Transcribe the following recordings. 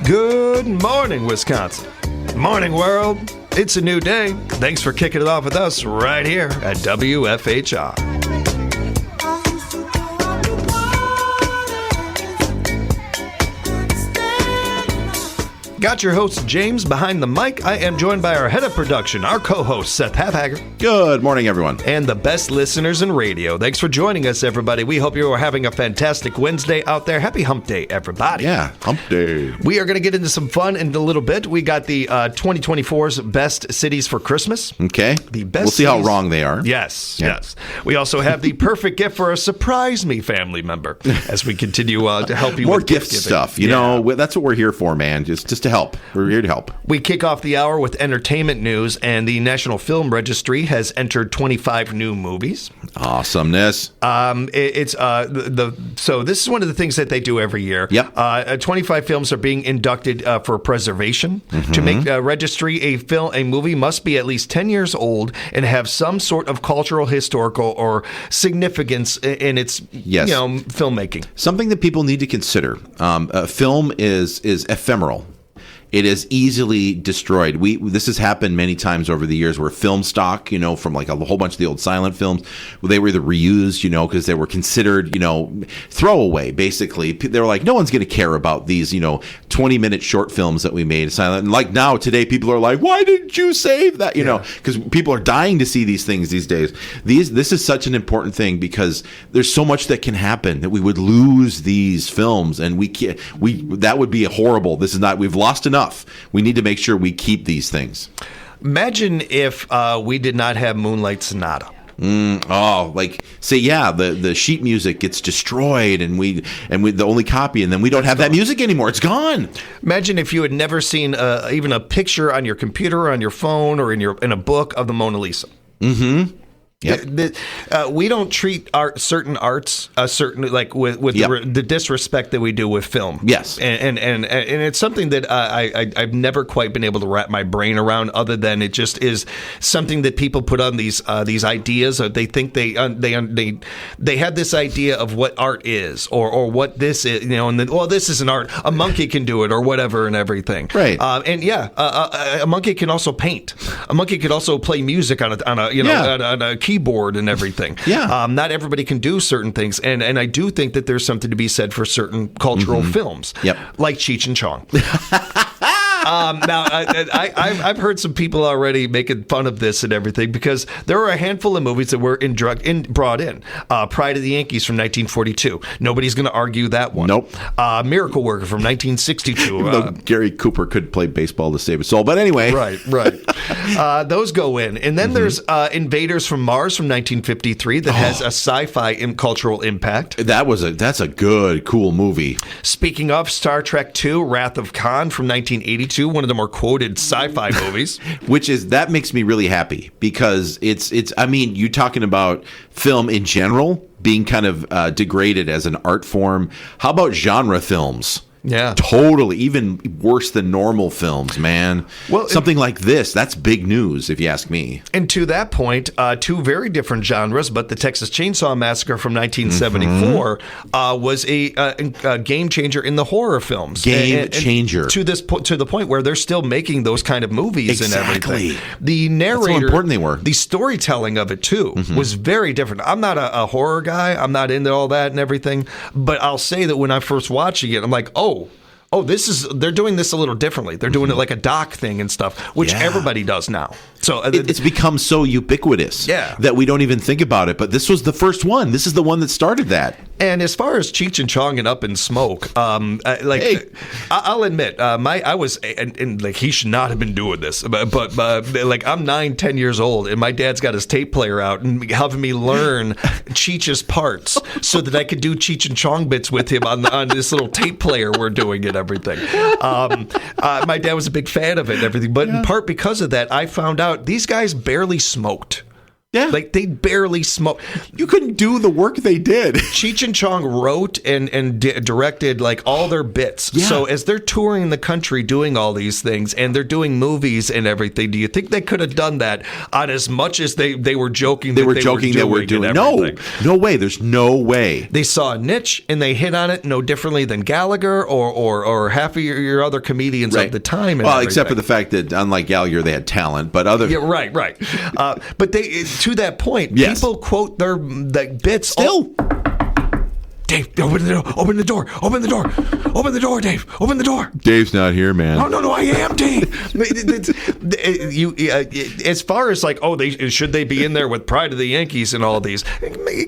Good morning, Wisconsin. Morning, world. It's a new day. Thanks for kicking it off with us right here at WFHR. Got your host, James, behind the mic. I am joined by our head of production, our co-host, Seth Haphagger. Good morning, everyone. And the best listeners in radio. Thanks for joining us, everybody. We hope you are having a fantastic Wednesday out there. Happy Hump Day, everybody. Yeah, Hump Day. We are going to get into some fun in a little bit. We got the 2024's Best Cities for Christmas. Okay. The best we'll see how cities. wrong they are. Yes, yes. We also have the perfect gift for a Surprise Me family member as we continue to help you More with gift giving. stuff. You know, that's what we're here for, man. Just to help. We're here to help. We kick off the hour with entertainment news, and the National Film Registry has entered 25 new movies. Awesomeness. So this is one of the things that they do every year. Yep. 25 films are being inducted for preservation. To make registry a movie must be at least 10 years old and have some sort of cultural, historical, or significance in its filmmaking. Something that people need to consider. Film is ephemeral. It is easily destroyed. This has happened many times over the years where film stock, from like a whole bunch of the old silent films, they were either reused, because they were considered, throwaway, basically. They were like, no one's going to care about these, 20-minute short films that we made silent. And like now, today, people are like, why didn't you save that? Because people are dying to see these things these days. This is such an important thing because there's so much that can happen that we would lose these films, and that would be horrible. We've lost enough. We need to make sure we keep these things. Imagine if we did not have Moonlight Sonata. The sheet music gets destroyed, and we the only copy, and then we don't have that music anymore. It's gone. Imagine if you had never seen even a picture on your computer, or on your phone, or in a book of the Mona Lisa. Mm-hmm. Yep. We don't treat certain arts with the disrespect that we do with film. Yes, and it's something that I've never quite been able to wrap my brain around. Other than it just is something that people put on these ideas. They think they have this idea of what art is or what this is. And then, this is an art. A monkey can do it or whatever and everything. Right. A monkey can also paint. A monkey could also play music on a keyboard and everything. Yeah. Not everybody can do certain things, and I do think that there's something to be said for certain cultural films. Yep. Like Cheech and Chong. Now, I've heard some people already making fun of this and everything because there are a handful of movies that were brought in. Pride of the Yankees from 1942. Nobody's going to argue that one. Nope. Miracle Worker from 1962. Though Gary Cooper could play baseball to save his soul. But anyway. Right. Those go in. And then there's Invaders from Mars from 1953 that has a sci-fi cultural impact. That's a good, cool movie. Speaking of, Star Trek II, Wrath of Khan from 1982. One of the more quoted sci-fi movies. That makes me really happy because you're talking about film in general being kind of degraded as an art form. How about genre films? Yeah. Totally. Even worse than normal films, man. Well, something like this, that's big news, if you ask me. And to that point, two very different genres, but the Texas Chainsaw Massacre from 1974 was a game changer in the horror films. Game changer. To the point where they're still making those kind of movies and everything. The narrator, that's how important they were. The storytelling of it, too, was very different. I'm not a horror guy. I'm not into all that and everything. But I'll say that when I'm first watching it, I'm like, they're doing this a little differently. They're doing it like a doc thing and stuff, which everybody does now. So it's become so ubiquitous that we don't even think about it. But this was the first one. This is the one that started that. And as far as Cheech and Chong and Up in Smoke, I'll admit, I was and he should not have been doing this, but I'm 9-10 years old, and my dad's got his tape player out and having me learn Cheech's parts so that I could do Cheech and Chong bits with him on this little tape player we're doing and everything. My dad was a big fan of it and everything, but in part because of that, I found out these guys barely smoked. Yeah. Like, they barely smoke. You couldn't do the work they did. Cheech and Chong wrote and directed like all their bits. Yeah. So as they're touring the country doing all these things and they're doing movies and everything, do you think they could have done that on as much as they were joking? They were joking that we're doing. No way. There's no way. They saw a niche and they hit on it no differently than Gallagher or half of your other comedians of the time. Well, except for the fact that unlike Gallagher, they had talent, but other right. But they. To that point, people quote their bits. Still. Dave, open the door, Dave, open the door. Dave's not here, man. No, I am Dave. As far as like, should they be in there with Pride of the Yankees and all these?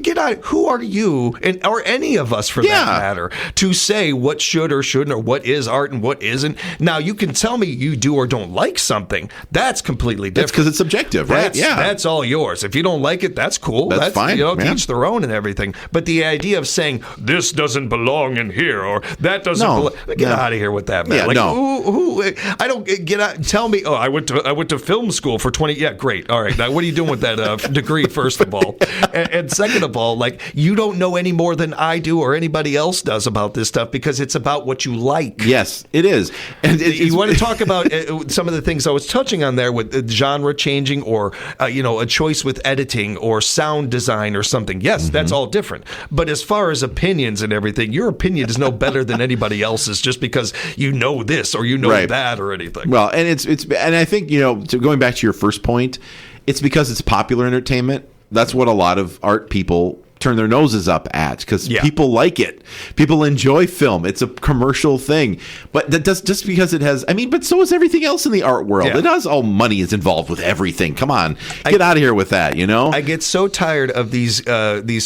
Get out. Who are you, or any of us for that matter, to say what should or shouldn't, or what is art and what isn't? Now, you can tell me you do or don't like something. That's completely different. That's because it's subjective, right? That's all yours. If you don't like it, that's cool. That's fine. To each their own and everything. But the idea of saying, this doesn't belong in here, or that doesn't belong. Get out of here with that, man. Who I don't get out. Tell me, I went to film school for 20. Yeah, great. All right. Now, what are you doing with that degree, first of all? And second of all, like, you don't know any more than I do or anybody else does about this stuff because it's about what you like. Yes, it is. And you want to talk about some of the things I was touching on there with genre changing or, a choice with editing or sound design or something. Yes, that's all different. But as far as opinions and everything, your opinion is no better than anybody else's just because you know this or you know that or anything. Well, and and I think, going back to your first point, it's because it's popular entertainment. That's what a lot of art people turn their noses up at because people like it. People enjoy film. It's a commercial thing. But that does just because it has, but so is everything else in the art world. Yeah. It does. All money is involved with everything. Come on. Get out of here with that, I get so tired of these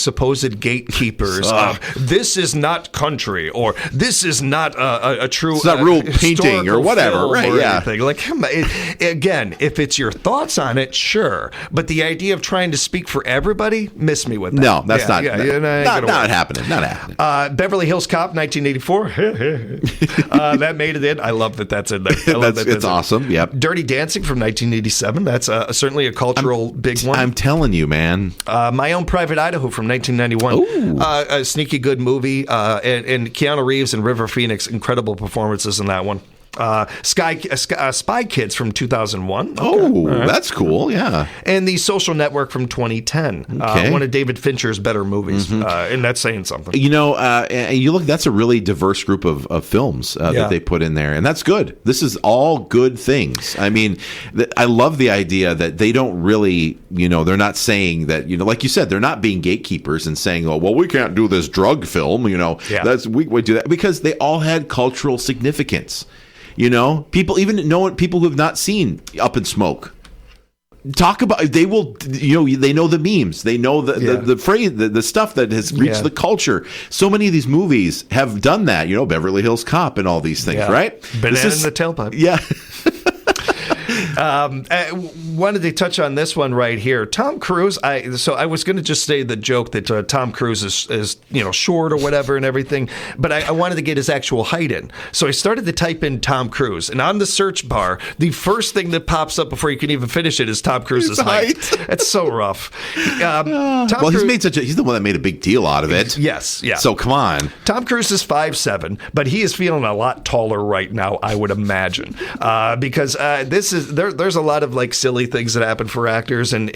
supposed gatekeepers of this is not country or this is not a true it's not real painting or whatever. Right, anything. Like, come on. Again, if it's your thoughts on it, sure. But the idea of trying to speak for everybody, miss me with that. No, that's not happening. Not happening. Beverly Hills Cop, 1984. That made it in. I love that that's in there. It's awesome. Yep. Dirty Dancing from 1987. That's certainly a cultural big one. I'm telling you, man. My Own Private Idaho from 1991. A sneaky good movie. And Keanu Reeves and River Phoenix, incredible performances in that one. Spy Kids from 2001. Okay. That's cool. Yeah. And The Social Network from 2010. One of David Fincher's better movies. And that's saying something. And you look, that's a really diverse group of films that they put in there. And that's good. This is all good things. I love the idea that they don't really, they're not saying that, like you said, they're not being gatekeepers and saying, we can't do this drug film. We do that because they all had cultural significance. People who have not seen Up in Smoke talk about. They will. They know the memes. They know the phrase, the stuff that has reached the culture. So many of these movies have done that. Beverly Hills Cop and all these things, right? Banana in the tailpipe. Yeah. Wanted to touch on this one right here. Tom Cruise. I was going to just say the joke that Tom Cruise is short or whatever and everything, but I wanted to get his actual height in. So I started to type in Tom Cruise, and on the search bar, the first thing that pops up before you can even finish it is Tom Cruise's height. It's so rough. He's the one that made a big deal out of it. Yes, yeah. So come on. Tom Cruise is 5'7", but he is feeling a lot taller right now, I would imagine, because this is there's a lot of like silly things that happen for actors and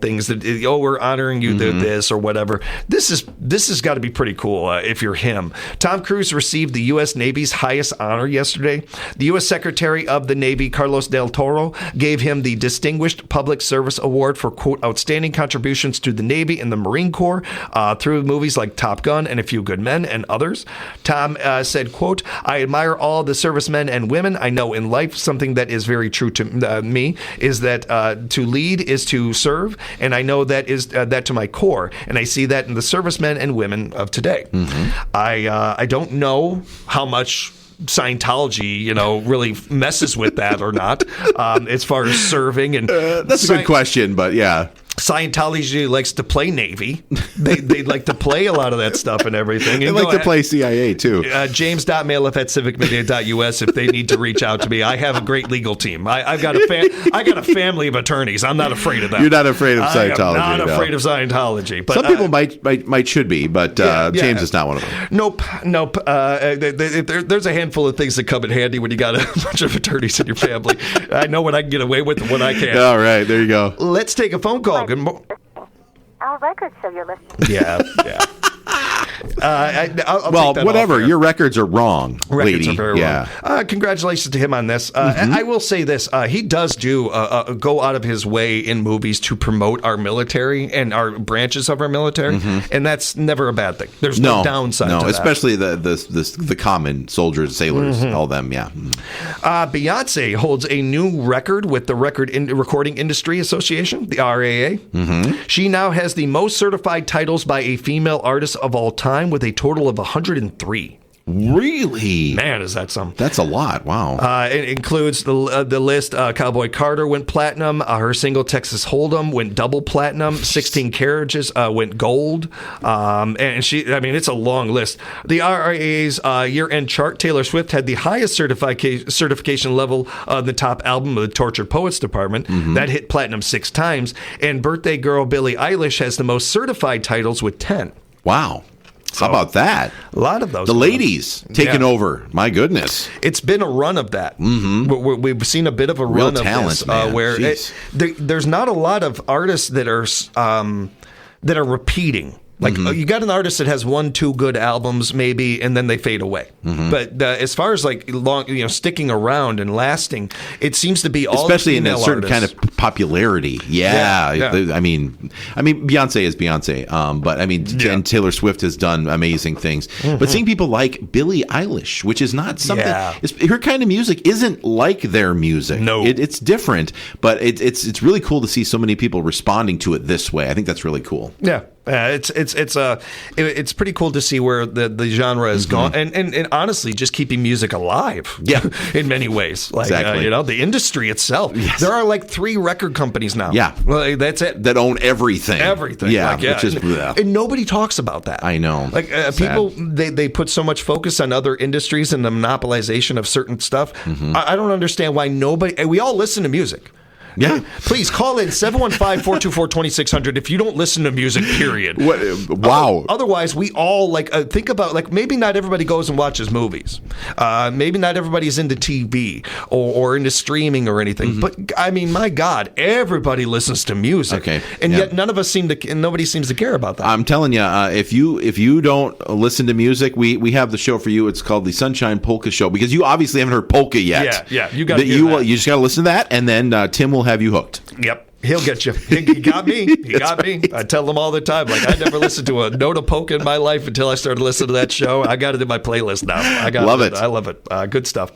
things that we're honoring you did this or whatever. This has got to be pretty cool if you're him. Tom Cruise received the U.S. Navy's highest honor yesterday. The U.S. Secretary of the Navy, Carlos del Toro, gave him the Distinguished Public Service Award for, quote, outstanding contributions to the Navy and the Marine Corps through movies like Top Gun and A Few Good Men and others. Tom said, quote, I admire all the servicemen and women. I know in life something that is very true to me is that to lead is to serve, and I know that is that to my core, and I see that in the servicemen and women of today. I don't know how much Scientology, really messes with that or not, as far as serving and that's a good question, but yeah. Scientology likes to play Navy. They like to play a lot of that stuff and everything. They like to play CIA, too. James.mailiff@civicmedia.us if they need to reach out to me. I have a great legal team. I've got a family of attorneys. I'm not afraid of that. You're not afraid of Scientology. I'm not afraid of Scientology. But some people might should be, but James is not one of them. Nope. There's a handful of things that come in handy when you got a bunch of attorneys in your family. I know what I can get away with and what I can't. All right, there you go. Let's take a phone call. Our records show you're listening. Yeah. I'll well, take that whatever. off your records are wrong, records lady. are very wrong. Congratulations to him on this. I will say this: he does go out of his way in movies to promote our military and our branches of our military, and that's never a bad thing. There's no downside. No, to that. especially the common soldiers, sailors, all them. Yeah. Beyonce holds a new record with the Recording Industry Association, the RAA. She now has the most certified titles by a female artist of all time, with a total of 103. Really? Man, is that some? That's a lot. Wow. It includes the list. Cowboy Carter went platinum. Her single Texas Hold'em went double platinum. 16 Carriages went gold. And she, I mean, it's a long list. The RIA's year-end chart, Taylor Swift had the highest certification level of the top album of the Tortured Poets Department. That hit platinum 6 times. And birthday girl Billie Eilish has the most certified titles with 10. Wow. How about that? A lot of those. The ladies taking over. My goodness. It's been a run of that. We've seen a bit of a run of talent, this, man. where there's not a lot of artists that are repeating. Like you got an artist that has 1-2 good albums maybe, and then they fade away. But as far as like long, sticking around and lasting, it seems to be all especially in a certain artists. kind of popularity. Yeah. I mean, Beyonce is Beyonce, but I mean, and Taylor Swift has done amazing things. But seeing people like Billie Eilish, which is not something, her kind of music isn't like their music. No, it's different, but it's really cool to see so many people responding to it this way. I think that's really cool. Yeah. It's pretty cool to see where the genre has gone, and honestly, just keeping music alive. Yeah, in many ways, like exactly. The industry itself. Yes. There are like 3 record companies now. Yeah, well, that's it. That own everything. Everything. Yeah, like, and nobody talks about that. I know. Like people, they put so much focus on other industries and the monopolization of certain stuff. I don't understand why nobody. We all listen to music. Yeah. Please call in 715-424-2600 if you don't listen to music, period. Wow. Otherwise, we all think about maybe not everybody goes and watches movies. Maybe not everybody's into TV or into streaming or anything. But I mean, my God, everybody listens to music. Okay. And yet nobody seems to care about that. I'm telling you, if you don't listen to music, we have the show for you. It's called the Sunshine Polka Show, because you obviously haven't heard polka yet. Yeah. You got to you just got to listen to that, and then Tim will have you hooked. Yep. He'll get you. He got me. He got me. I tell them all the time. Like, I never listened to a note of polka in my life until I started listening to that show. I got it in my playlist now. Love it. I love it. Good stuff.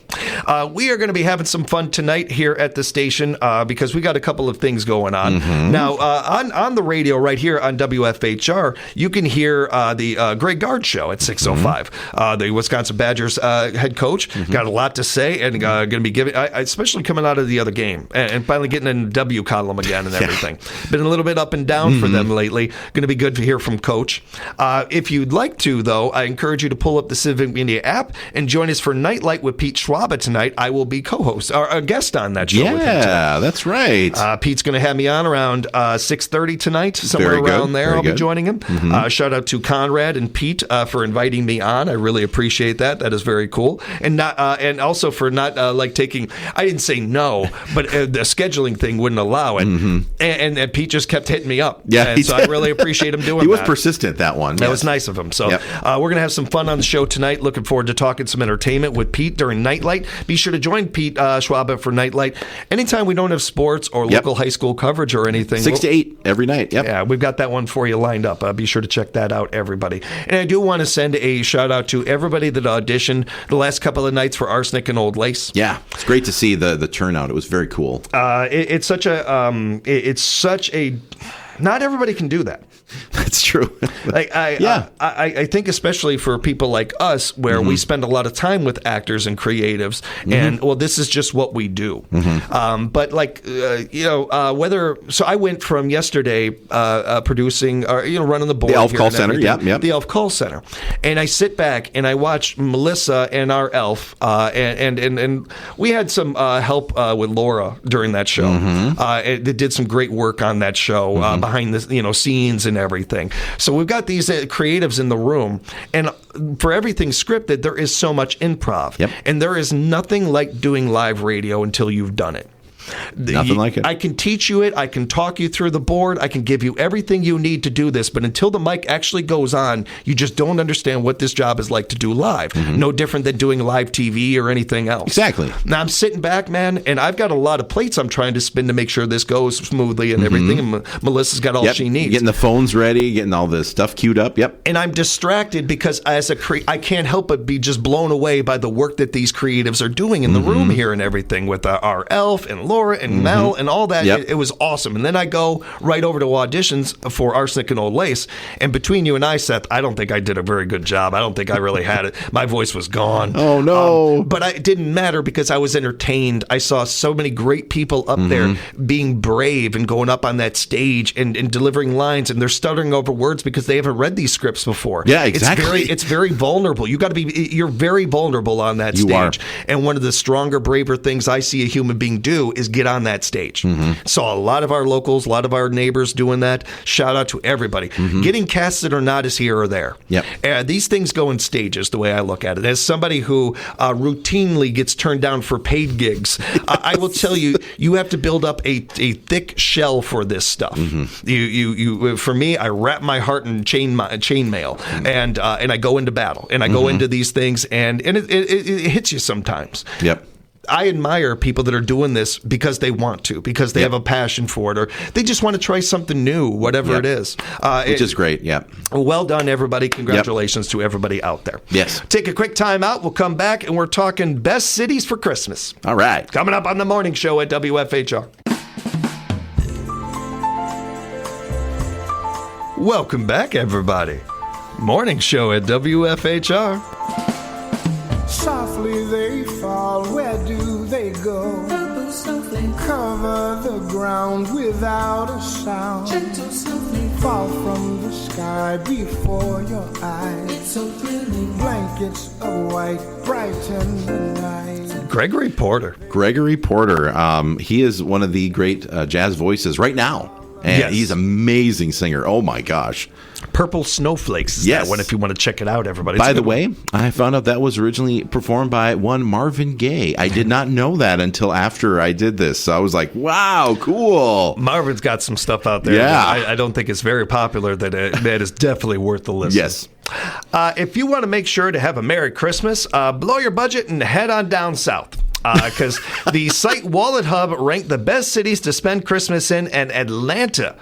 We are going to be having some fun tonight here at the station because we got a couple of things going on. Now, on the radio right here on WFHR, you can hear the Greg Gard Show at 6:05. The Wisconsin Badgers head coach got a lot to say and going to be giving, especially coming out of the other game and finally getting in the W column again. And everything. Been a little bit up and down for them lately. Going to be good to hear from Coach. If you'd like to, though, I encourage you to pull up the Civic Media app and join us for Nightlight with Pete Schwaba tonight. I will be co-host or a guest on that show with him tonight. Yeah, that's right. Pete's going to have me on around 6:30 tonight, somewhere around there. I'll be joining him. Shout out to Conrad and Pete for inviting me on. I really appreciate that. That is very cool. And also for not taking. I didn't say no, but the scheduling thing wouldn't allow it. And Pete just kept hitting me up. Yeah, so I really appreciate him doing that. He was persistent, that one. That was nice of him. So we're going to have some fun on the show tonight. Looking forward to talking some entertainment with Pete during Nightlight. Be sure to join Pete Schwaba for Nightlight. Anytime we don't have sports or local high school coverage or anything. 6 to 8 every night. Yep. Yeah, we've got that one for you lined up. Be sure to check that out, everybody. And I do want to send a shout out to everybody that auditioned the last couple of nights for Arsenic and Old Lace. Yeah, it's great to see the turnout. It was very cool. It's such a not everybody can do that. That's true. I think especially for people like us, where we spend a lot of time with actors and creatives, and this is just what we do. But whether so, I went from yesterday producing or running the board, the Elf here Call and Center, the Elf Call Center, and I sit back and I watch Melissa and our elf, and we had some help with Laura during that show. They did some great work on that show behind the scenes and everything. So we've got these creatives in the room, and for everything scripted, there is so much improv, and there is nothing like doing live radio until you've done it. Nothing like it. I can teach you it. I can talk you through the board. I can give you everything you need to do this. But until the mic actually goes on, you just don't understand what this job is like to do live. No different than doing live TV or anything else. Exactly. Now I'm sitting back, man, and I've got a lot of plates I'm trying to spin to make sure this goes smoothly and everything. And Melissa's got all she needs. Getting the phones ready, getting all this stuff queued up. And I'm distracted because as I can't help but be just blown away by the work that these creatives are doing in the room here and everything with our elf and Laura and Mel and all that. It was awesome. And then I go right over to auditions for Arsenic and Old Lace. And between you and I, Seth, I don't think I did a very good job. I don't think I really had it. My voice was gone. Oh, no. But it didn't matter because I was entertained. I saw so many great people up there being brave and going up on that stage and delivering lines. And they're stuttering over words because they haven't read these scripts before. Yeah, exactly. It's very vulnerable. You're very vulnerable on that stage. Are. And one of the stronger, braver things I see a human being do is get on that stage. Saw a lot of our locals, a lot of our neighbors doing that. Shout out to everybody. Getting casted or not is here or there. These things go in stages, the way I look at it. As somebody who routinely gets turned down for paid gigs, I will tell you, you have to build up a thick shell for this stuff. You for me, I wrap my heart in chainmail, and I go into battle, and I go into these things, and it hits you sometimes. I admire people that are doing this because they want to, because they have a passion for it, or they just want to try something new, whatever it is. Which is great, Well done, everybody. Congratulations to everybody out there. Yes. Take a quick time out. We'll come back, and we're talking best cities for Christmas. All right. Coming up on the morning show at WFHR. Welcome back, everybody. Morning show at WFHR. Softly they fall, where do they go? Cover the ground without a sound. Fall from the sky before your eyes. Blankets of white brighten the night. Gregory Porter. He is one of the great jazz voices right now. And he's an amazing singer. Oh, my gosh. Purple Snowflakes is that one, if you want to check it out, everybody. By the way, I found out that was originally performed by one Marvin Gaye. I did not know that until after I did this. So I was like, wow, cool. Marvin's got some stuff out there. Yeah. I don't think it's very popular. That is definitely worth the listen. Yes. If you want to make sure to have a Merry Christmas, blow your budget and head on down south. Because the site Wallet Hub ranked the best cities to spend Christmas in, and Atlanta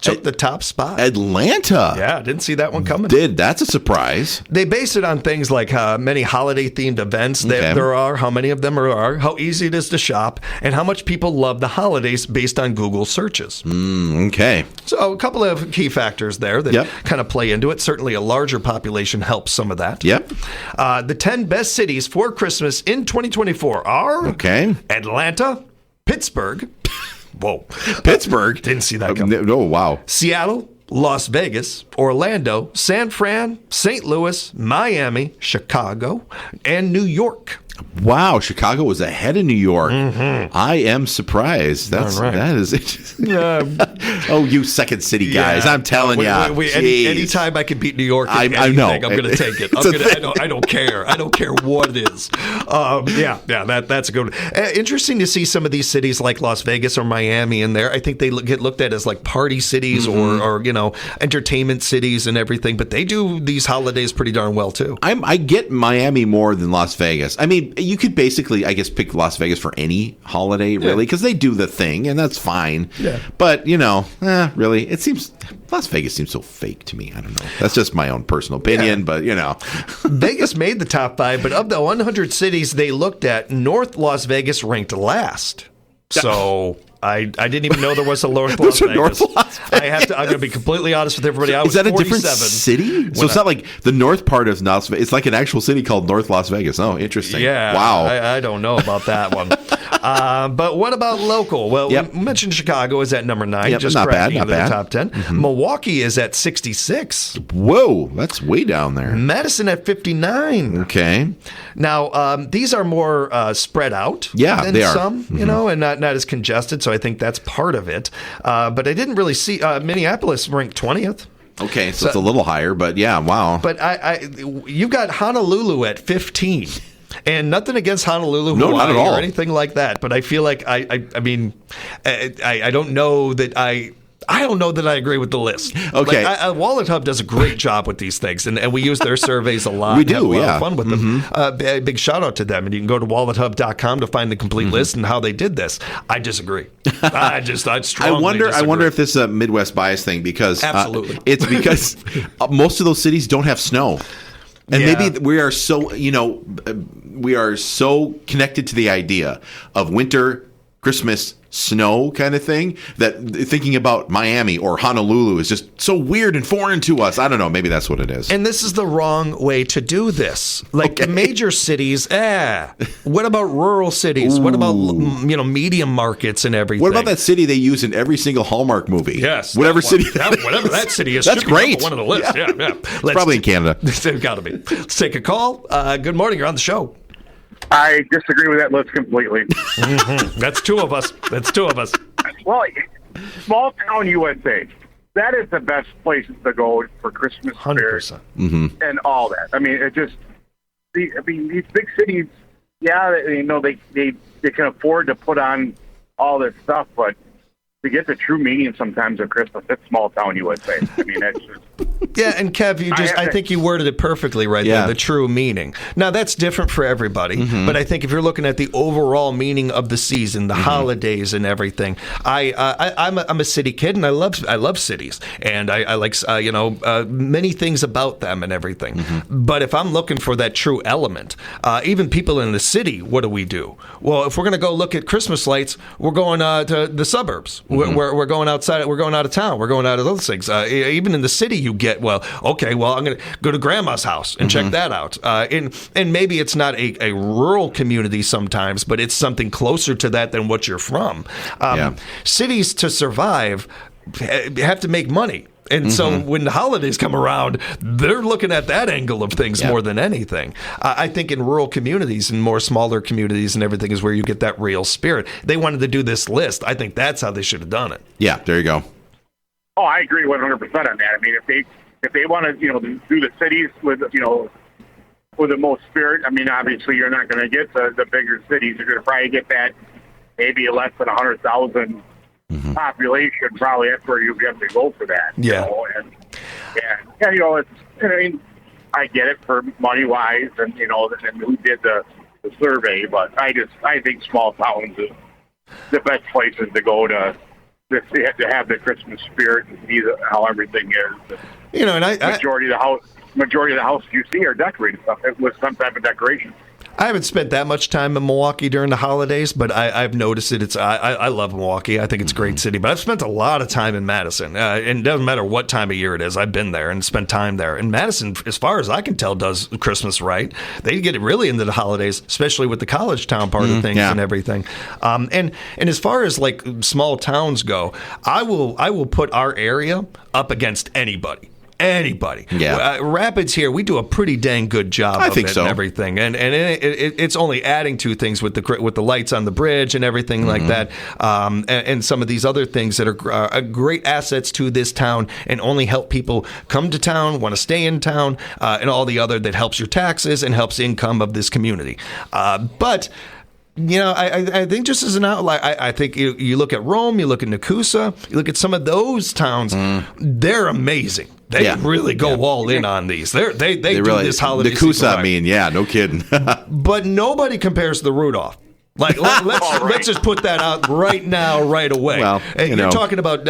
took the top spot. Atlanta? Yeah, didn't see that one coming. That's a surprise. They base it on things like how many holiday-themed events there are, how many of them are, how easy it is to shop, and how much people love the holidays based on Google searches. Okay. So a couple of key factors there that kind of play into it. Certainly a larger population helps some of that. The 10 best cities for Christmas in 2024 are Atlanta, Pittsburgh. Whoa. Pittsburgh? Didn't see that coming. Oh, wow. Seattle, Las Vegas, Orlando, San Fran, St. Louis, Miami, Chicago, and New York. Wow, Chicago was ahead of New York. I am surprised. That is it. Oh, you second city guys! I'm telling you. Anytime I can beat New York, I know. I'm going to take it. I don't care. I don't care what it is. That's a good one. Interesting to see some of these cities like Las Vegas or Miami in there. I think they get looked at as like party cities or entertainment cities and everything. But they do these holidays pretty darn well too. I get Miami more than Las Vegas. I mean, you could basically, I guess, pick Las Vegas for any holiday, really, because they do the thing, and that's fine. Yeah. But, really, Las Vegas seems so fake to me. I don't know. That's just my own personal opinion, but, Vegas made the top 5, but of the 100 cities they looked at, North Las Vegas ranked last. So I didn't even know there was a North Las Vegas. I'm going to be completely honest with everybody. I was Is that a 47 different city? So it's not like the north part of Las Vegas. It's like an actual city called North Las Vegas. Oh, interesting. Yeah. Wow. I don't know about that one. But what about local? Well, we mentioned Chicago is at number 9, just not bad, cracking not into the bad. top 10. Mm-hmm. Milwaukee is at 66. Whoa, that's way down there. Madison at 59. Okay. Now, these are more spread out than they are. some, you know, and not as congested, so I think that's part of it. But I didn't really see Minneapolis ranked 20th. Okay, so it's a little higher, but yeah, wow. But you've got Honolulu at 15. And nothing against Honolulu, Hawaii, not at all. or anything like that. But I feel like I don't know that I don't know that I agree with the list. Okay. Wallet Hub does a great job with these things, and we use their surveys a lot. We and have do, a lot yeah. of fun with them. Big shout out to them, and you can go to wallethub.com to find the complete list and how they did this. I disagree. I strongly disagree. I wonder if this is a Midwest bias thing because Absolutely. It's because most of those cities don't have snow. And maybe we are so, we are so connected to the idea of winter, Christmas, snow kind of thing that thinking about Miami or Honolulu is just so weird and foreign to us. I don't know. Maybe that's what it is. And this is the wrong way to do this. Like major cities, What about rural cities? Ooh. What about medium markets and everything? What about that city they use in every single Hallmark movie? Yes, whatever city. Whatever that city is. That's great. One of the lists. Yeah. It's probably in Canada. It's got to be. Let's take a call. Good morning. You're on the show. I disagree with that list completely. Mm-hmm. That's two of us. Well, small town USA. That is the best places to go for Christmas 100%. And all that. I mean, these big cities, they can afford to put on all this stuff, but to get the true meaning sometimes of Christmas, it's small town USA. I mean, that's just... Yeah, and Kev, I think you worded it perfectly right there, the true meaning. Now, that's different for everybody, but I think if you're looking at the overall meaning of the season, the holidays and everything, I'm a city kid, and I love cities, and I like, many things about them and everything. But if I'm looking for that true element, even people in the city, what do? Well, if we're going to go look at Christmas lights, we're going to the suburbs. We're going outside. We're going out of town. We're going out of those things. Even in the city, you get, I'm going to go to grandma's house and check that out. And maybe it's not a rural community sometimes, but it's something closer to that than what you're from. Cities, to survive, have to make money. And so when the holidays come around, they're looking at that angle of things more than anything. I think in rural communities and more smaller communities and everything is where you get that real spirit. They wanted to do this list. I think that's how they should have done it. Yeah, there you go. Oh, I agree 100% on that. I mean, if they want to, do the cities with, with the most spirit, I mean, obviously you're not going to get the bigger cities. You're going to probably get that maybe less than 100,000 population. Probably that's where you have to go for that. Yeah. I get it for money wise, and and who did the survey, but I think small towns is the best places to go to have the Christmas spirit and see how everything is. And majority of the house you see are decorated stuff with some type of decoration. I haven't spent that much time in Milwaukee during the holidays, but I've noticed it. I love Milwaukee. I think it's a great city, but I've spent a lot of time in Madison. And it doesn't matter what time of year it is. I've been there and spent time there. And Madison, as far as I can tell, does Christmas right. They get really into the holidays, especially with the college town part of things and everything. And as far as like small towns go, I will put our area up against anybody. Yeah. Rapids here, we do a pretty dang good job of it and everything. And it's only adding to things with the lights on the bridge and everything like that. And some of these other things that are great assets to this town and only help people come to town, want to stay in town, and all the other that helps your taxes and helps income of this community. But I think just as an outlier, I think you look at Rome, you look at Nakusa, you look at some of those towns, they're amazing. They really go all in on these. They do really, this holiday Nakusa, I mean, no kidding. But nobody compares to the Rudolph. Let's just put that out right now, right away. Well, you're talking about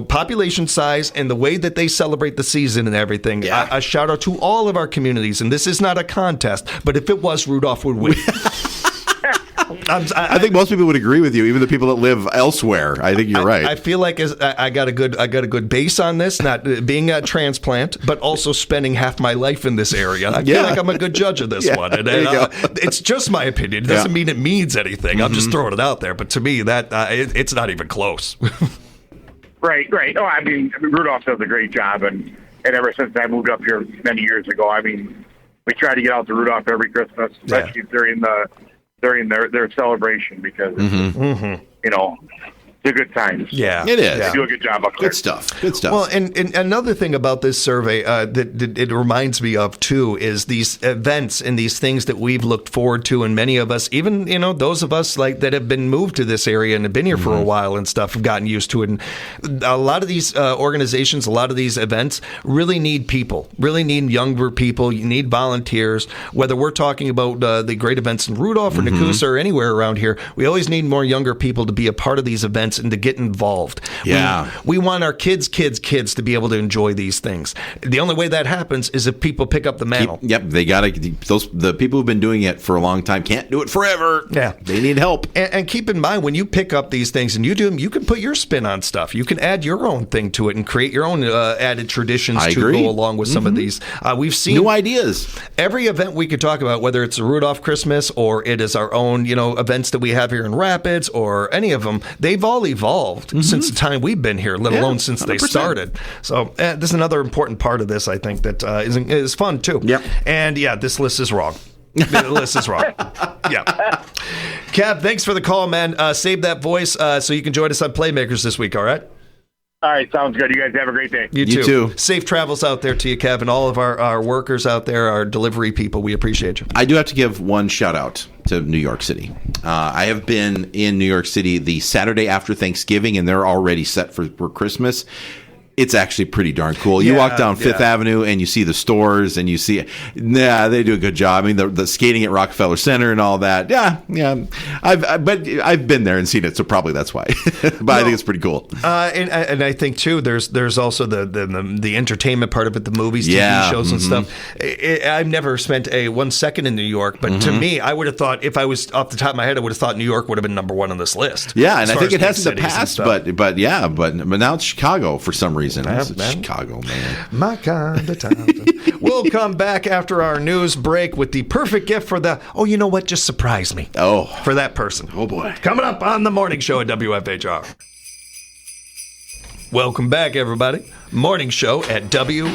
population size and the way that they celebrate the season and everything. A shout out to all of our communities, and this is not a contest, but if it was, Rudolph would win. I think most people would agree with you, even the people that live elsewhere. I think you're right. I feel like I got a good base on this, not being a transplant, but also spending half my life in this area. I feel like I'm a good judge of this one. And, it's just my opinion. It doesn't mean it means anything. I'm just throwing it out there. But to me, that it's not even close. Right. Oh, I mean, Rudolph does a great job, and ever since I moved up here many years ago, I mean, we try to get out to Rudolph every Christmas, especially during their celebration, because you know, it's a good time. Yeah, it is. They do a good job up there. Good stuff. Well, and another thing about this survey that it reminds me of too is these events and these things that we've looked forward to, and many of us, even those of us like that have been moved to this area and have been here for a while and stuff, have gotten used to it. And a lot of these organizations, a lot of these events, really need people, really need younger people. You need volunteers. Whether we're talking about the great events in Rudolph or Nakusa or anywhere around here, we always need more younger people to be a part of these events and to get involved. Yeah. We want our kids to be able to enjoy these things. The only way that happens is if people pick up the mantle. They got to. The people who've been doing it for a long time can't do it forever. Yeah. They need help. And keep in mind, when you pick up these things and you do them, you can put your spin on stuff. You can add your own thing to it and create your own added traditions to go along with some of these. We've seen new ideas. Every event we could talk about, whether it's a Rudolph Christmas or it is our own, events that we have here in Rapids or any of them, they've all evolved since the time we've been here, let alone since 100%. They started. So this is another important part of this, I think, that is fun too. Yep. And this list is wrong. The list is wrong. Yeah. Kev, thanks for the call, man. Save that voice so you can join us on Playmakers this week, all right? All right, sounds good. You guys have a great day. You too. Safe travels out there to you, Kev, and all of our workers out there, our delivery people. We appreciate you. I do have to give one shout out to New York City. I have been in New York City the Saturday after Thanksgiving, and they're already set for Christmas. It's actually pretty darn cool. You walk down Fifth Avenue and you see the stores and you see, they do a good job. I mean, the skating at Rockefeller Center and all that. Yeah. I've been there and seen it, so probably that's why. But I think it's pretty cool. And I think too, there's also the entertainment part of it, the movies, TV shows and stuff. I've never spent 1 second in New York, but to me, I would have thought, if I was off the top of my head, I would have thought New York would have been number one on this list. Yeah, and I think it has in the past, but now it's Chicago for some reason. Chicago, man. My kind of town. We'll come back after our news break with the perfect gift for you know what? Just surprise me. Oh. For that person. Oh, boy. Coming up on the morning show at WFHR. Welcome back, everybody. Morning show at WFHR.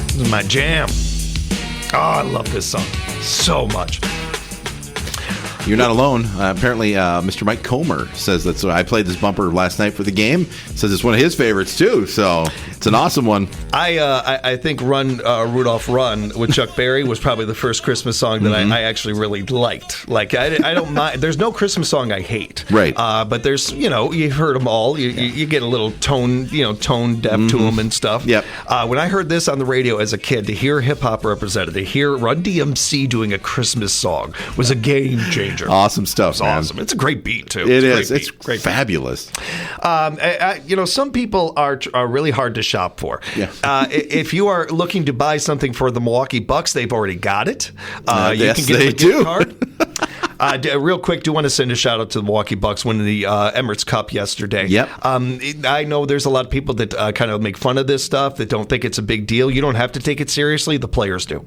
This is my jam. Oh, I love this song so much. You're not alone. Apparently, Mr. Mike Comer says that. So I played this bumper last night for the game. Says it's one of his favorites too. So it's an awesome one. I think "Run, Rudolph, Run" with Chuck Berry was probably the first Christmas song that I actually really liked. Like I don't mind. There's no Christmas song I hate. Right. But there's you've heard them all. You get a little tone deaf to them and stuff. Yep. When I heard this on the radio as a kid, to hear hip hop represented, to hear Run DMC doing a Christmas song was a game changer. Awesome stuff. It's awesome. It's a great beat too. It's great. Fabulous. Some people are really hard to shop for. Yeah. If you are looking to buy something for the Milwaukee Bucks, they've already got it. You can get they a gift card. Real quick, do want to send a shout out to the Milwaukee Bucks winning the Emirates Cup yesterday. Yep. I know there's a lot of people that kind of make fun of this stuff, that don't think it's a big deal. You don't have to take it seriously. The players do.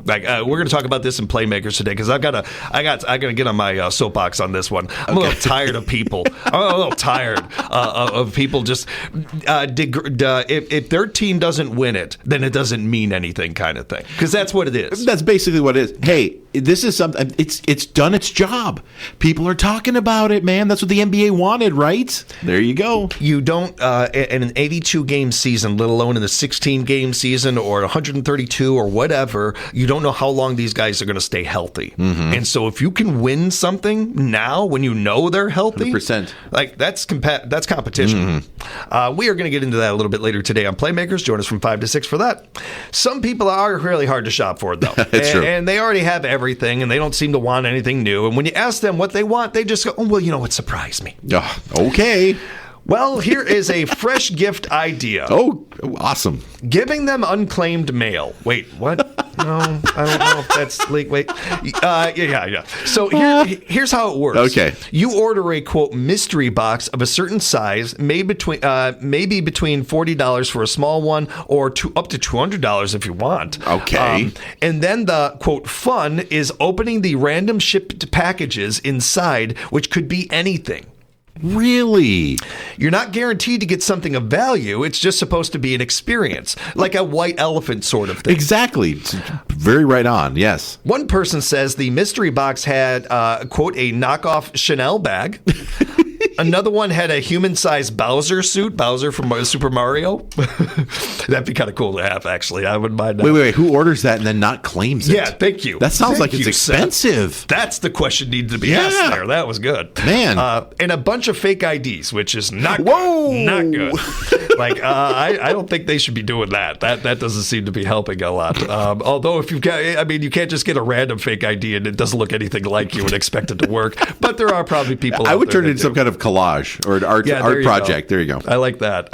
Like we're going to talk about this in Playmakers today because I got to get on my soapbox on this one. I'm a little tired of people. I'm a little tired of people just if their team doesn't win it, then it doesn't mean anything, kind of thing. Because that's what it is. That's basically what it is. Hey, this is something. It's done its job. People are talking about it, man. That's what the NBA wanted, right? There you go. You don't in an 82 game season, let alone in a 16 game season or 132 or whatever. You don't know how long these guys are going to stay healthy. And so if you can win something now when you know they're healthy, 100%. Like that's competition. We are going to get into that a little bit later today on Playmakers. Join us from 5 to 6 for that. Some people are really hard to shop for, though. It's true. And they already have everything, and they don't seem to want anything new. And when you ask them what they want, they just go, oh, well, you know what, surprise me. Okay. Well, here is a fresh gift idea. Oh, awesome. Giving them unclaimed mail. Wait, what? No, I don't know if that's legal. Wait. Yeah. So here's how it works. Okay. You order a, quote, mystery box of a certain size, maybe between $40 for a small one or up to $200 if you want. Okay. And then the, quote, fun is opening the random shipped packages inside, which could be anything. Really? You're not guaranteed to get something of value. It's just supposed to be an experience, like a white elephant sort of thing. Exactly. It's very right on. Yes. One person says the mystery box had, quote, a knockoff Chanel bag. Another one had a human-sized Bowser suit, Bowser from Super Mario. That'd be kind of cool to have, actually. I wouldn't mind that. Wait. Who orders that and then not claims it? Yeah, thank you. That sounds like Thank it's you, expensive. Seth. That's the question needed to be asked there. That was good. Man. And a bunch of fake IDs, which is not Whoa. good. Not good. Like, I don't think they should be doing that. That doesn't seem to be helping a lot. Although, if you've got, I mean, you can't just get a random fake ID and it doesn't look anything like you and expect it to work. But there are probably people I out would there turn it into some kind of collage or an art project. There you go. I like that.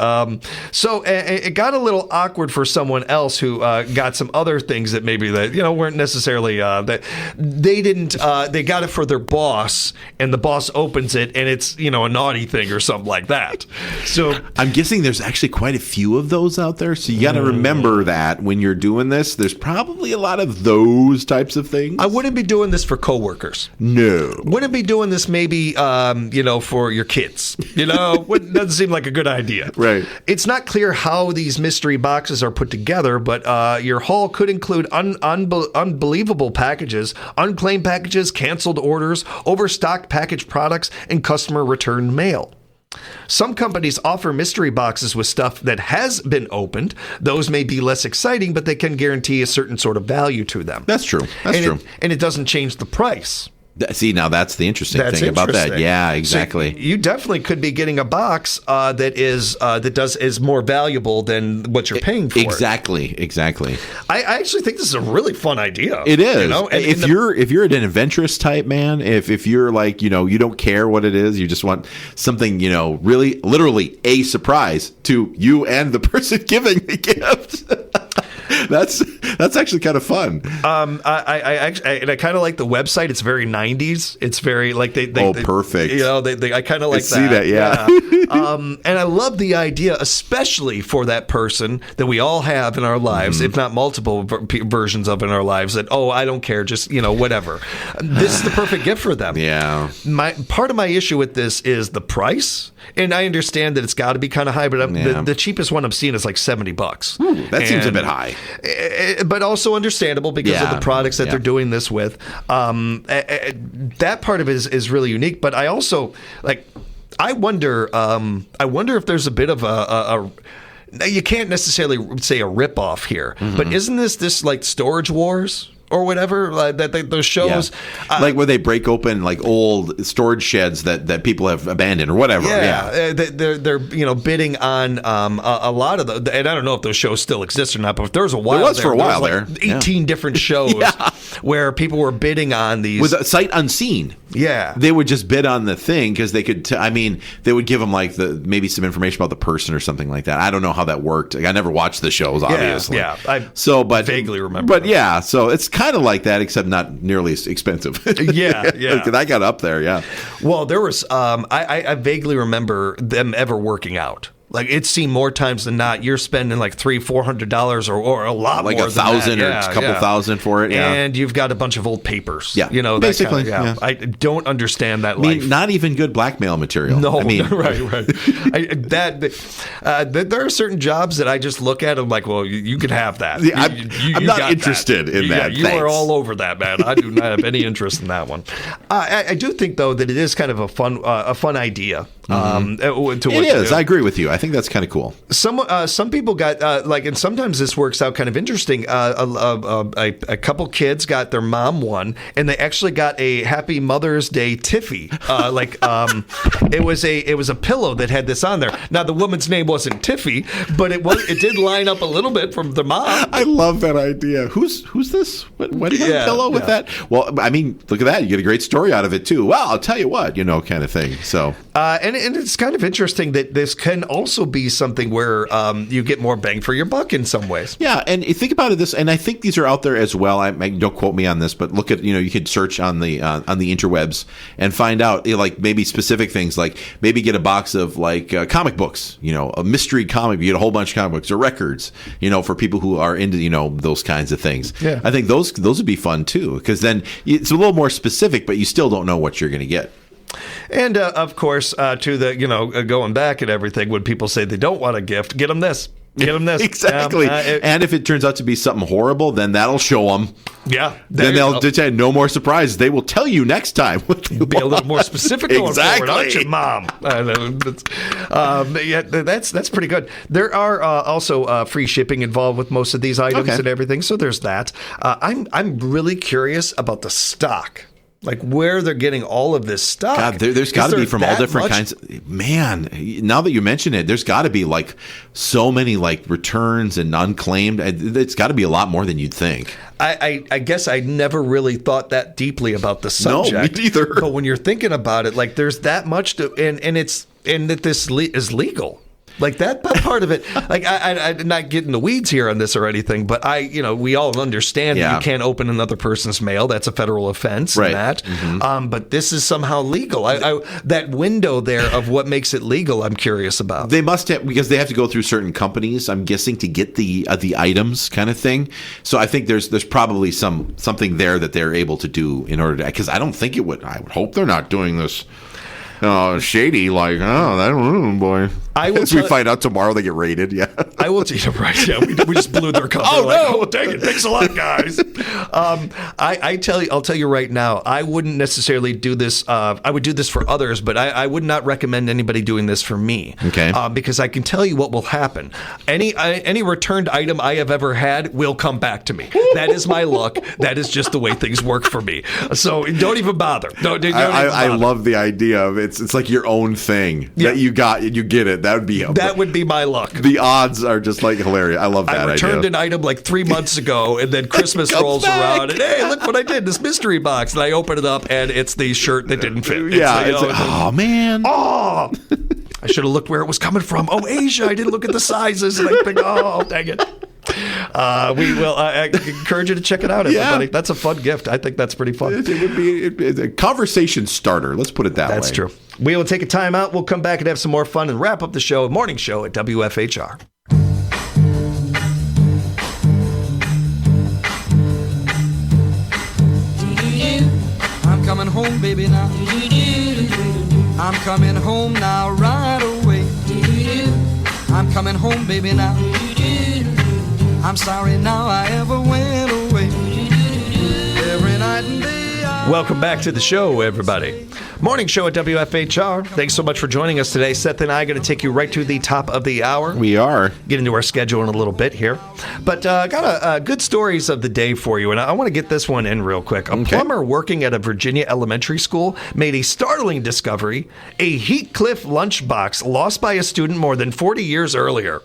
So it got a little awkward for someone else who got some other things that maybe that weren't necessarily that they didn't. They got it for their boss, and the boss opens it, and it's a naughty thing or something like that. So I'm guessing there's actually quite a few of those out there. So you got to remember that when you're doing this, there's probably a lot of those types of things. I wouldn't be doing this for coworkers. No. Wouldn't be doing this maybe for your kids. Doesn't seem like a good idea. Right. It's not clear how these mystery boxes are put together, but your haul could include unbelievable packages, unclaimed packages, canceled orders, overstocked packaged products, and customer returned mail. Some companies offer mystery boxes with stuff that has been opened. Those may be less exciting, but they can guarantee a certain sort of value to them. That's true. That's true. And it doesn't change the price. See, now that's the interesting thing about that. Yeah, exactly. So you definitely could be getting a box that is more valuable than what you're paying for. Exactly. I actually think this is a really fun idea. It is. If you're an adventurous type man, if you're like you don't care what it is, you just want something really literally a surprise to you and the person giving the gift. That's actually kind of fun. I kind of like the website. It's very 90s. It's very like they perfect. I kind of like that. See that, yeah. And I love the idea, especially for that person that we all have in our lives, if not multiple versions of in our lives. That I don't care, just whatever. This is the perfect gift for them. Yeah. Part of my issue with this is the price, and I understand that it's got to be kind of high, but the cheapest one I'm seeing is like $70. Ooh, that seems a bit high. But also understandable because of the products that they're doing this with. That part of it is really unique. But I also I wonder if there's a bit of a you can't necessarily say a ripoff here, but isn't this like Storage Wars? Or whatever those shows, like where they break open like old storage sheds that people have abandoned or whatever. They're bidding on a lot of and I don't know if those shows still exist or not. But there was a while. There was for a while there. 18 different shows where people were bidding on these with a sight unseen. Yeah, they would just bid on the thing because they could. They would give them like maybe some information about the person or something like that. I don't know how that worked. I never watched the shows, obviously. I vaguely remember. But so it's kind of like that, except not nearly as expensive. Yeah. I got up there. Yeah. Well, there was. I vaguely remember them ever working out. Like it seemed more times than not, you're spending like $300-$400 or a lot like more, like $1,000 or a couple thousand for it, and you've got a bunch of old papers. Yeah, basically. I don't understand that. Not even good blackmail material. No, right. There are certain jobs that I just look at and I'm like, well, you can have that. I'm not interested in that. You are all over that, man. I do not have any interest in that one. I do think though that it is kind of a fun idea. It is. I agree with you. I think that's kind of cool. Some people got and sometimes this works out kind of interesting. A couple kids got their mom one, and they actually got a Happy Mother's Day Tiffy. It was a pillow that had this on there. Now the woman's name wasn't Tiffy, but it did line up a little bit from the mom. I love that idea. Who's this? What do you have a pillow with that? Well, I mean, look at that. You get a great story out of it too. Well, I'll tell you what, kind of thing. So And it's kind of interesting that this can also be something where you get more bang for your buck in some ways. Yeah, and you think about it, and I think these are out there as well. I don't quote me on this, but look at, you could search on the interwebs and find out, like maybe specific things, like maybe get a box of like comic books, a mystery comic. You get a whole bunch of comic books or records, for people who are into those kinds of things. Yeah. I think those would be fun too, because then it's a little more specific, but you still don't know what you're going to get. And of course, to the going back and everything, when people say they don't want a gift, get them this. Get them this. Exactly. And if it turns out to be something horrible, then that'll show them. Yeah. Then they'll decide no more surprises. They will tell you next time. Be a little more specific going forward, aren't you, Mom? Yeah, that's pretty good. There are also free shipping involved with most of these items and everything, so there's that. I'm really curious about the stock. Like where they're getting all of this stock. God, there's got to be from all different kinds. Man, now that you mention it, there's got to be like so many like returns and unclaimed. It's got to be a lot more than you'd think. I guess I never really thought that deeply about the subject. No, me neither. But when you're thinking about it, like there's that much to, and that this is legal. Like that part of it, like I'm not getting the weeds here on this or anything, but we all understand that you can't open another person's mail. That's a federal offense. Right. And that. Mm-hmm. But this is somehow legal. That window there of what makes it legal, I'm curious about. They must have, because they have to go through certain companies, I'm guessing, to get the items kind of thing. So I think there's probably something there that they're able to do in order to, because I don't think it would. I would hope they're not doing this. Shady, like, boy. As we find out tomorrow, they get raided. Yeah, I will tell you, right? Yeah, we just blew their cover. Oh, dang it! Thanks a lot, guys. I'll tell you right now. I wouldn't necessarily do this. I would do this for others, but I would not recommend anybody doing this for me. Okay. Because I can tell you what will happen. Any returned item I have ever had will come back to me. That is my luck. That is just the way things work for me. So don't even bother. Don't even bother. I love the idea of it's like your own thing that you got and you get it. That would be my luck. The odds are just like hilarious. I love that idea. I returned an item like 3 months ago, and then Christmas rolls around, and hey, look what I did! This mystery box, and I open it up, and it's the shirt that didn't fit. Oh man! Oh, I should have looked where it was coming from. Oh, Asia! I didn't look at the sizes, and I think, oh, dang it. We will encourage you to check it out, everybody. That's a fun gift. I think that's pretty fun. It would be a conversation starter. Let's put it that way. That's true. We will take a time out. We'll come back and have some more fun and wrap up the show, morning show at WFHR. I'm coming home, baby, now. I'm coming home now, right away. I'm coming home, baby, now. I'm sorry now I ever went away. Every night and day. Welcome back to the show, everybody. Morning show at WFHR. Thanks so much for joining us today. Seth and I are going to take you right to the top of the hour. We are. Get into our schedule in a little bit here. But got a good stories of the day for you, and I want to get this one in real quick. A plumber working at a Virginia elementary school made a startling discovery: a Heathcliff lunchbox lost by a student more than 40 years earlier.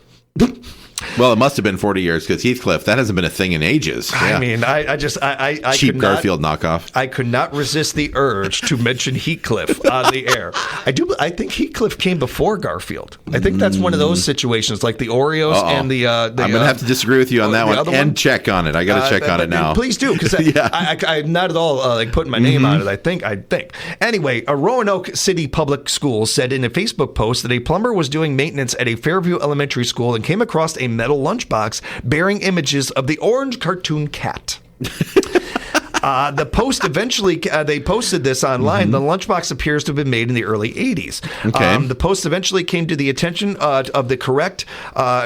Well, it must have been 40 years because Heathcliff, that hasn't been a thing in ages. Yeah. I mean, I cheap Garfield knockoff. I could not resist the urge to mention Heathcliff on the air. I think Heathcliff came before Garfield. I think that's one of those situations, like the Oreos and the. I'm going to have to disagree with you on that one and check on it. I got to check on it now. Please do, because I'm not at all like putting my name on it. I think. Anyway, a Roanoke City Public Schools said in a Facebook post that a plumber was doing maintenance at a Fairview Elementary School and came across a metal lunchbox bearing images of the orange cartoon cat. The post eventually, they posted this online. The lunchbox appears to have been made in the early 80s. The post eventually came to the attention of the correct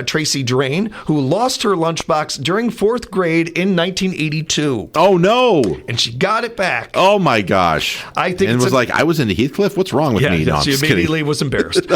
Tracy Drain, who lost her lunchbox during 4th grade in 1982. Oh, no. And she got it back. Oh, my gosh. I think and it was like, I was into Heathcliff? What's wrong with me? No, she immediately was embarrassed.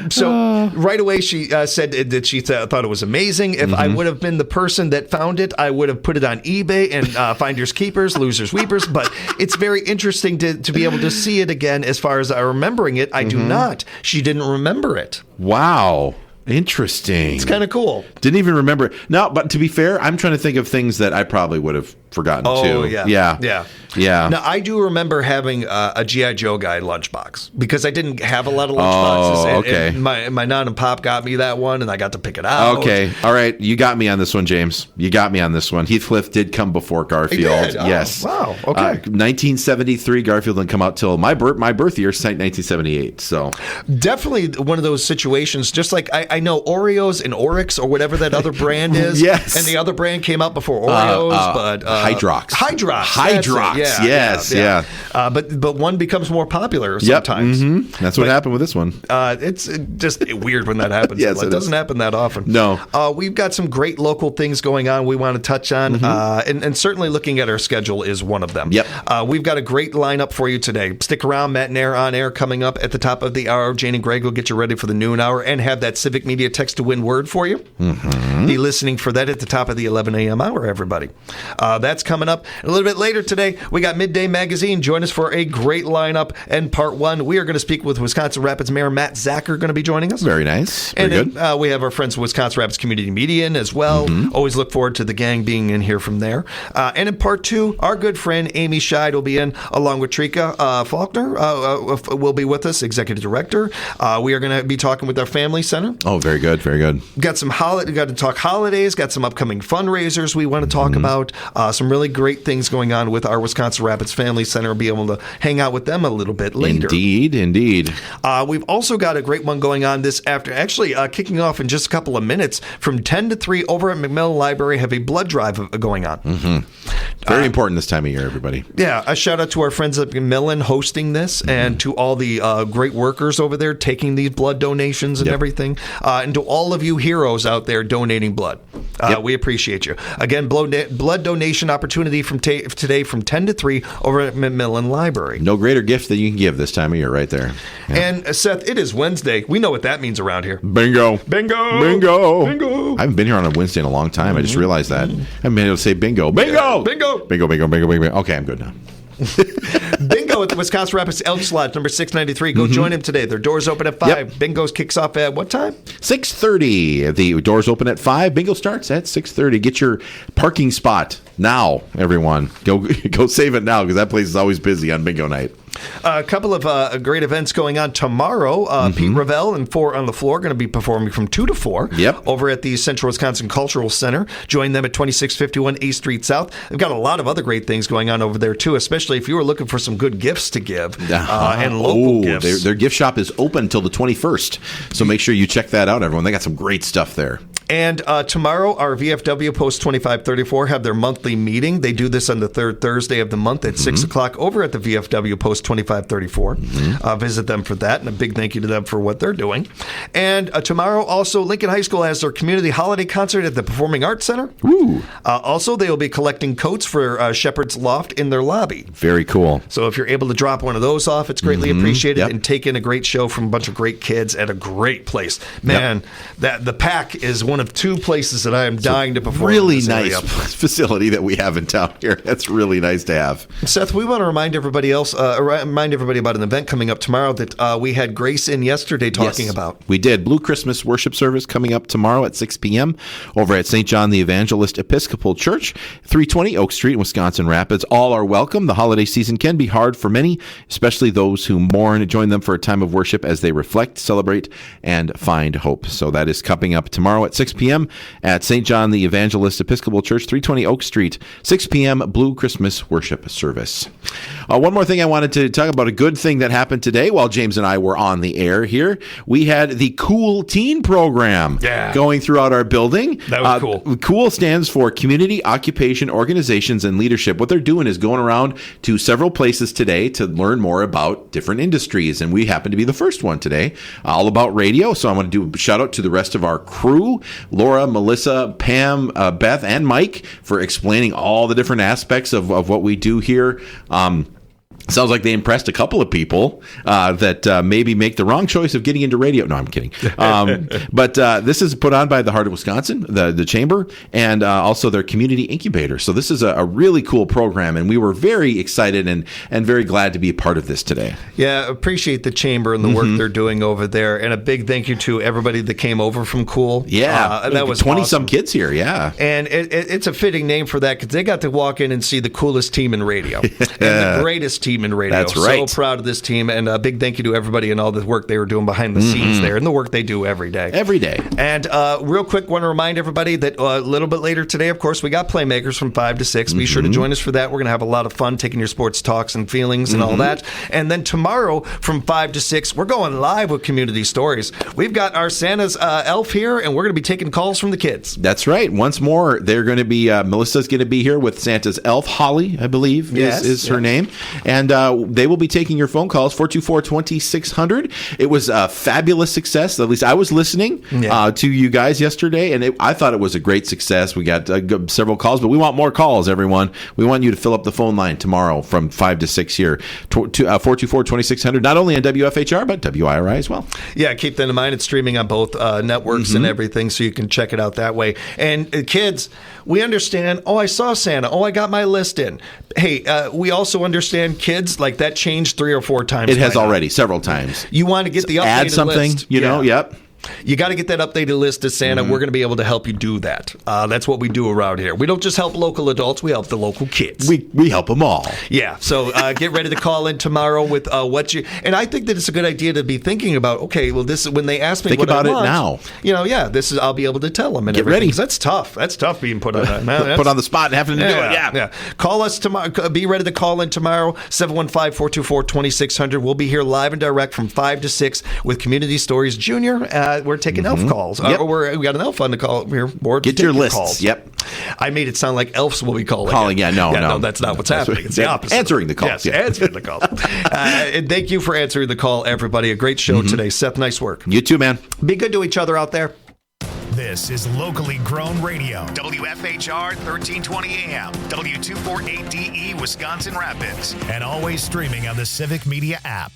So right away she said that she thought it was amazing. If I would have been the person that found it, I would have put it on eBay and finders keepers, losers weepers. But it's very interesting to be able to see it again. As far as remembering it, I do not. She didn't remember it. Wow. Interesting. It's kind of cool. Didn't even remember. No, but to be fair, I'm trying to think of things that I probably would have forgotten too. Yeah. Now, I do remember having a G.I. Joe guy lunchbox because I didn't have a lot of lunchboxes. Oh, okay. And my non and pop got me that one, and I got to pick it out. Okay. All right. You got me on this one, James. You got me on this one. Heathcliff did come before Garfield. He did? Yes. Wow. Okay. 1973. Garfield didn't come out till my birth year, 1978. So definitely one of those situations, just like I know Oreos and Oryx or whatever that other brand is. Yes. And the other brand came out before Oreos, but Hydrox. Hydrox. Yeah. But one becomes more popular sometimes. That's what happened with this one. It's just weird when that happens. Yes, it doesn't happen that often. No. We've got some great local things going on we want to touch on, and certainly looking at our schedule is one of them. Yep. We've got a great lineup for you today. Stick around. Matt and Air on air coming up at the top of the hour. Jane and Greg will get you ready for the noon hour and have that Civic Media text to win word for you. Be listening for that at the top of the 11 a.m. hour, everybody. That's coming up. A little bit later today, we got Midday Magazine. Join us for a great lineup. And part one, we are going to speak with Wisconsin Rapids Mayor Matt Zacher going to be joining us. Very nice. Very good. Then, we have our friends Wisconsin Rapids Community Media in as well. Always look forward to the gang being in here from there. And in part two, our good friend Amy Scheid will be in along with Trika Faulkner will be with us, Executive Director. We are going to be talking with our Family Center. Oh, very good. Very good. Got to talk holidays, got some upcoming fundraisers we want to talk about. Some really great things going on with our Wisconsin Rapids Family Center. Be able to hang out with them a little bit later. Indeed. We've also got a great one going on this after. Actually, kicking off in just a couple of minutes from 10 to 3 over at McMillan Library. Have a blood drive going on. Very important this time of year, everybody. Yeah, a shout out to our friends at McMillan hosting this, and to all the great workers over there taking these blood donations and everything, and to all of you heroes out there donating blood. We appreciate you. Again, blood donation opportunity from today from 10 to 3 over at McMillan Library. No greater gift that you can give this time of year right there. Yeah. And Seth, it is Wednesday. We know what that means around here. Bingo. Bingo. I haven't been here on a Wednesday in a long time. I just realized that. I haven't been able to say bingo. Bingo. Okay, I'm good now. Bingo at the Wisconsin Rapids Elks Lodge, number 693. Go join him today. Their doors open at 5. Bingo kicks off at what time? 6:30. The doors open at 5. Bingo starts at 6:30. Get your parking spot now, everyone. Go save it now because that place is always busy on bingo night. A couple of great events going on tomorrow. Pete Ravel and 4 on the Floor going to be performing from 2 to 4 over at the Central Wisconsin Cultural Center. Join them at 2651 A Street South. They've got a lot of other great things going on over there, too, especially if you were looking for some good gifts to give and local gifts. Their gift shop is open until the 21st, so make sure you check that out, everyone. They got some great stuff there. And tomorrow, our VFW Post 2534 have their monthly meeting. They do this on the third Thursday of the month at 6 o'clock over at the VFW Post 2534. Visit them for that, and a big thank you to them for what they're doing. And tomorrow, also, Lincoln High School has their community holiday concert at the Performing Arts Center. Also, they will be collecting coats for Shepherd's Loft in their lobby. Very cool. So if you're able to drop one of those off, it's greatly appreciated, and take in a great show from a bunch of great kids at a great place. Man, that the PAC is one of 2 places that I am dying to perform. Really nice facility that we have in town here. That's really nice to have. Seth, we want to remind everybody about an event coming up tomorrow that we had Grace in yesterday talking about. We did. Blue Christmas worship service coming up tomorrow at 6 p.m. over at St. John the Evangelist Episcopal Church, 320 Oak Street in Wisconsin Rapids. All are welcome. The holiday season can be hard for many, especially those who mourn. Join them for a time of worship as they reflect, celebrate, and find hope. So that is coming up tomorrow at 6 p.m. at St. John the Evangelist Episcopal Church, 320 Oak Street, 6 p.m. Blue Christmas worship service. One more thing I wanted to talk about, a good thing that happened today while James and I were on the air here. We had the Cool Teen program going throughout our building. That was cool. Cool stands for Community Occupation Organizations and Leadership. What they're doing is going around to several places today to learn more about different industries, and we happen to be the first one today, all about radio. So I want to do a shout out to the rest of our crew, Laura, Melissa, Pam, Beth, and Mike, for explaining all the different aspects of what we do here. Sounds like they impressed a couple of people that maybe make the wrong choice of getting into radio. No, I'm kidding. But this is put on by the Heart of Wisconsin, the Chamber, and also their community incubator. So this is a really cool program, and we were very excited and very glad to be a part of this today. Yeah, appreciate the Chamber and the work they're doing over there. And a big thank you to everybody that came over from Cool. Yeah, that was 20 awesome. some kids here. Yeah, and it's a fitting name for that because they got to walk in and see the coolest team in radio and the greatest team in radio. That's right. So proud of this team, and a big thank you to everybody and all the work they were doing behind the scenes there and the work they do every day. Every day. And real quick, want to remind everybody that a little bit later today, of course, we got Playmakers from 5 to 6. Be sure to join us for that. We're going to have a lot of fun taking your sports talks and feelings and all that. And then tomorrow from 5 to 6, we're going live with Community Stories. We've got our Santa's elf here, and we're going to be taking calls from the kids. That's right. Once more, they're going to be, Melissa's going to be here with Santa's elf, Holly, I believe is her name. And they will be taking your phone calls, 424-2600. It was a fabulous success. At least I was listening to you guys yesterday, and I thought it was a great success. We got several calls, but we want more calls, everyone. We want you to fill up the phone line tomorrow from 5 to 6 here, 424-2600, not only on WFHR, but WIRI as well. Yeah, keep that in mind. It's streaming on both networks and everything, so you can check it out that way. And kids, we understand, I saw Santa. I got my list in. Hey, we also understand kids, like that changed 3 or 4 times. It has already, several times. You want to get the updated add something, list. Yep. You got to get that updated list to Santa. We're going to be able to help you do that. That's what we do around here. We don't just help local adults. We help the local kids. We help them all. Yeah. So get ready to call in tomorrow with what you. And I think that it's a good idea to be thinking about. Okay, well, this is when they ask me. Think what about I want, it now. This is. I'll be able to tell them. And get ready. That's tough. That's tough being put on that. Put on the spot and having to do it. Yeah. Call us tomorrow. Be ready to call in tomorrow. 715-424-2600. We'll be here live and direct from 5 to 6 with Community Stories Junior. We're taking elf calls. Yep. We got an elf on the call here. Get your lists. Calls. Yep. I made it sound like elves will be calling. No, that's not what's happening. It's the opposite. Answering the calls. Yes, answering the calls. And thank you for answering the call, everybody. A great show today. Seth, nice work. You too, man. Be good to each other out there. This is locally grown radio. WFHR 1320 AM, W248DE, Wisconsin Rapids, and always streaming on the Civic Media app.